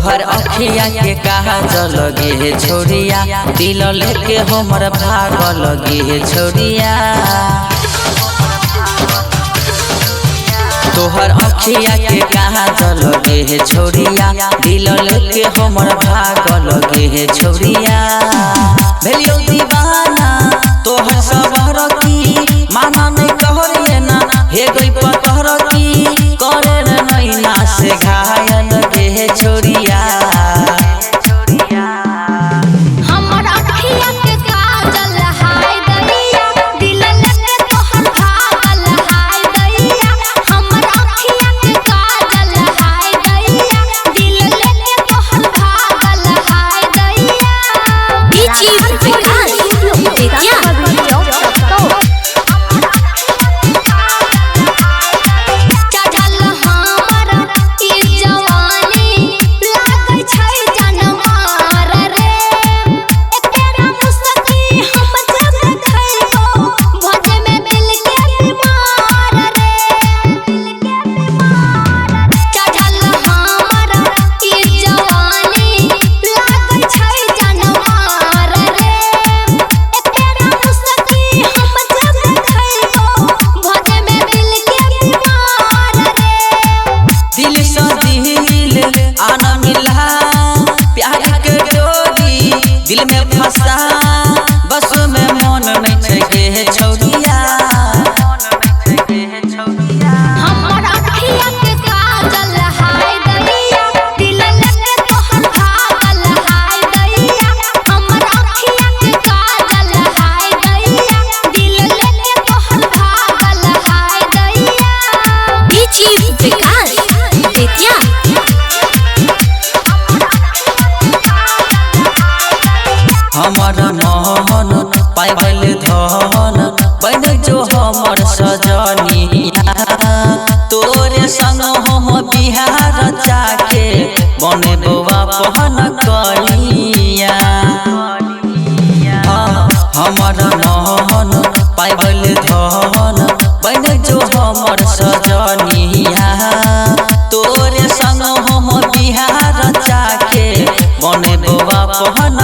तोहर अखिया के कहा लगे है छोड़िया, दिल लेके हमर भाग लगे है छोड़िया। तोहर अखिया के कहा लगे है छोड़िया, दिल लेके हमर भाग लगे है छोड़िया। भेलियो दीवाना तोहर सबर की, माना नहीं कहरिए ना हे गई पतहर की, करे नैना से घायल के है छोड़िया। हमर अखिया के काजल हाय दैया, दिल लेके तोहर भागल हाय दैया। हमर अखिया के काजल हाय दैया, दिल लेके तोहर भागल हाय दैया। बीची विकास बेतिया दिल में फंसा बस में मन नहीं छके है छोड़िया। हमर अखिया के काजल हाय दैया, दिल लेके तोहर भागल हाय दैया। हमर अखिया के काजल हाय दैया, दिल लेके तोहर भागल हाय दैया। बीची विकास बेतिया हमर मोहन पाइबल धन बन जो हमर सजनिया। तोरे संग हम बिहार जाके बने बउआ पहन कलिया। हमर मोहन पाइबल धन बन जो हमर सजनिया। तोरे संग हम बिहार जाके बने बउआ पहन